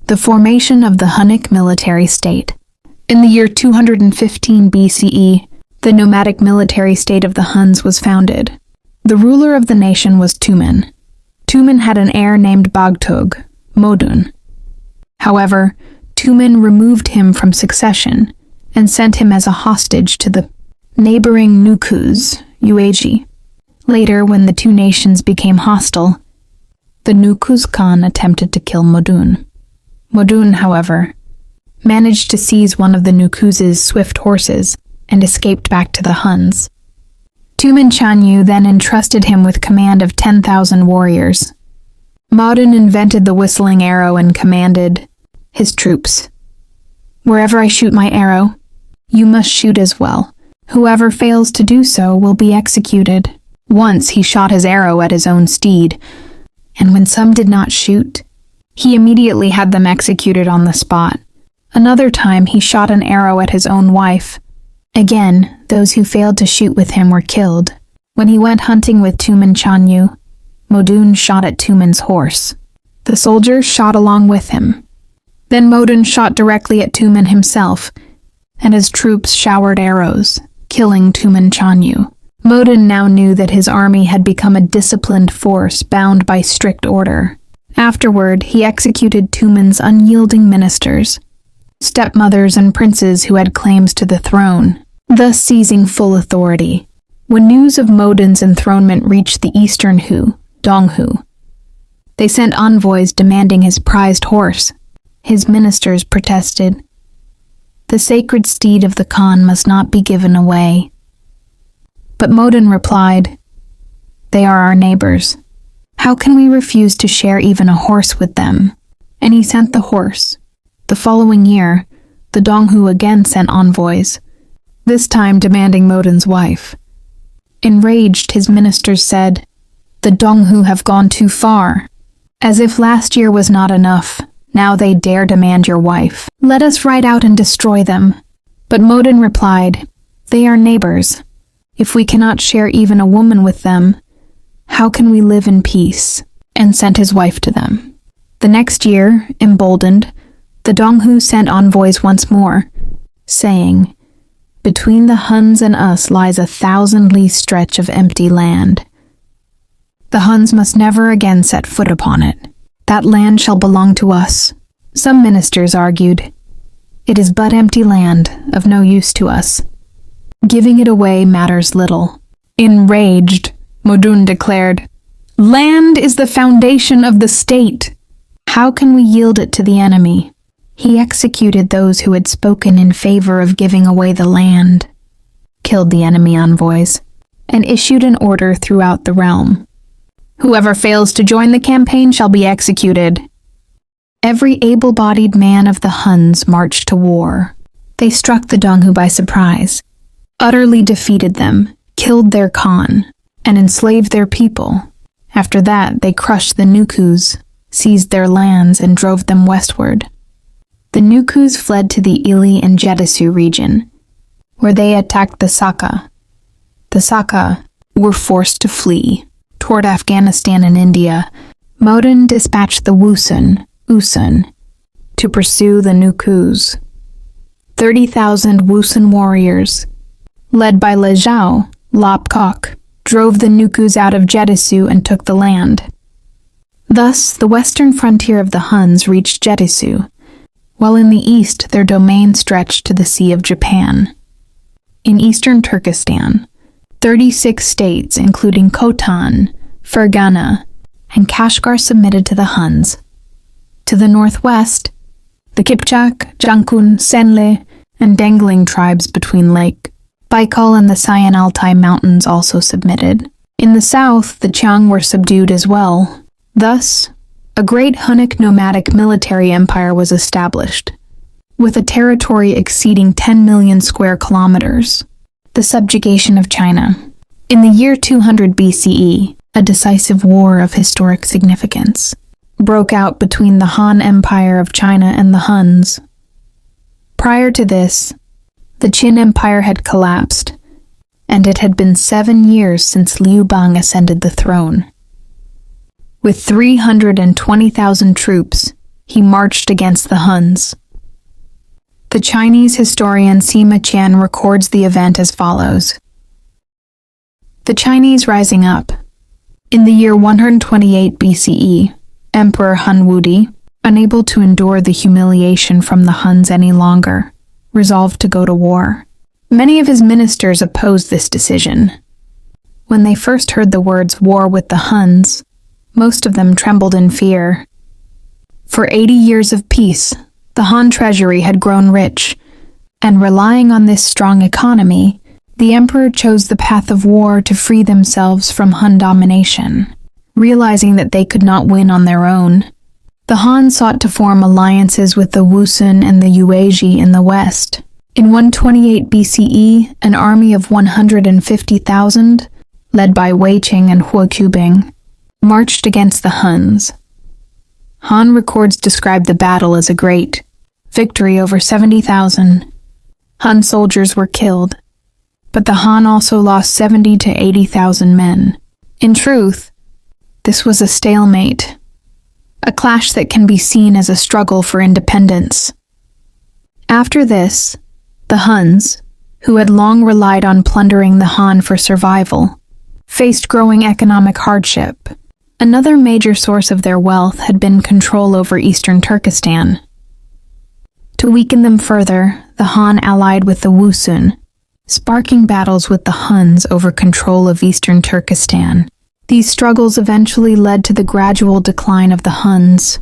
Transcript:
The formation of the Hunnic military state. In the year 215 BCE, the nomadic military state of the Huns was founded. The ruler of the nation was Tumen. Tumen had an heir named Bagtug, Modun. However, Tumen removed him from succession and sent him as a hostage to the neighboring Nukus, Uaji. Later, when the two nations became hostile, the Nukus Khan attempted to kill Modun. Modun, however, managed to seize one of the Nukus' swift horses and escaped back to the Huns. Modun Chanyu then entrusted him with command of 10,000 warriors. Modun invented the whistling arrow and commanded his troops, "Wherever I shoot my arrow, you must shoot as well. Whoever fails to do so will be executed." Once he shot his arrow at his own steed, and when some did not shoot, he immediately had them executed on the spot. Another time he shot an arrow at his own wife. Again, those who failed to shoot with him were killed. When he went hunting with Modun Chanyu, Modun shot at Tumen's horse. The soldiers shot along with him. Then Modun shot directly at Tumen himself, and his troops showered arrows, killing Modun Chanyu. Modun now knew that his army had become a disciplined force bound by strict order. Afterward, he executed Tumen's unyielding ministers, stepmothers and princes who had claims to the throne, thus seizing full authority. When news of Modun's enthronement reached the eastern Hu, Donghu, they sent envoys demanding his prized horse. His ministers protested. The sacred steed of the Khan must not be given away. But Modun replied, "They are our neighbors. How can we refuse to share even a horse with them?" And he sent the horse. The following year, the Donghu again sent envoys, this time demanding Modun's wife. Enraged, his ministers said, "The Donghu have gone too far. As if last year was not enough, now they dare demand your wife. Let us ride out and destroy them." But Modun replied, "They are neighbors. If we cannot share even a woman with them, how can we live in peace?" And sent his wife to them. The next year, emboldened, the Donghu sent envoys once more, saying, "Between the Huns and us lies 1,000 li stretch of empty land. The Huns must never again set foot upon it. That land shall belong to us." Some ministers argued, "It is but empty land, of no use to us. Giving it away matters little." Enraged, Modun declared, "Land is the foundation of the state. How can we yield it to the enemy?" He executed those who had spoken in favor of giving away the land, killed the enemy envoys, and issued an order throughout the realm. "Whoever fails to join the campaign shall be executed." Every able-bodied man of the Huns marched to war. They struck the Donghu by surprise, utterly defeated them, killed their Khan, and enslaved their people. After that, they crushed the Nukus, seized their lands, and drove them westward. The Nukus fled to the Ili and Jetissu region, where they attacked the Saka. The Saka were forced to flee toward Afghanistan and India. Modun dispatched the Usun, to pursue the Nukus. 30,000 Wusun warriors, led by Lejao, Lopkok, drove the Nukus out of Jetissu and took the land. Thus, the western frontier of the Huns reached Jetissu, while in the east their domain stretched to the Sea of Japan. In eastern Turkestan, 36 states, including Khotan, Fergana, and Kashgar, submitted to the Huns. To the northwest, the Kipchak, Jangkun, Senle, and Dangling tribes between Lake Baikal and the Sayan Altai Mountains also submitted. In the south, the Qiang were subdued as well. Thus, a great Hunnic nomadic military empire was established, with a territory exceeding 10 million square kilometers. The subjugation of China. In the year 200 BCE, a decisive war of historic significance broke out between the Hun Empire of China and the Huns. Prior to this, the Qin Empire had collapsed, and it had been 7 years since Liu Bang ascended the throne. With 320,000 troops, he marched against the Huns. The Chinese historian Sima Qian records the event as follows. The Chinese rising up. In the year 128 BCE, Emperor Hun Wudi, unable to endure the humiliation from the Huns any longer, resolved to go to war. Many of his ministers opposed this decision. When they first heard the words war with the Huns, most of them trembled in fear. For 80 years of peace, the Han treasury had grown rich, and relying on this strong economy, the emperor chose the path of war to free themselves from Hun domination. Realizing that they could not win on their own, the Han sought to form alliances with the Wusun and the Yuezhi in the west. In 128 BCE, an army of 150,000, led by Wei Qing and Huo Qubing, marched against the Huns. Han records describe the battle as a great victory over 70,000. Hun soldiers were killed, but the Han also lost 70 to 80,000 men. In truth, this was a stalemate, a clash that can be seen as a struggle for independence. After this, the Huns, who had long relied on plundering the Han for survival, faced growing economic hardship. Another major source of their wealth had been control over eastern Turkestan. To weaken them further, the Han allied with the Wusun, sparking battles with the Huns over control of eastern Turkestan. These struggles eventually led to the gradual decline of the Huns.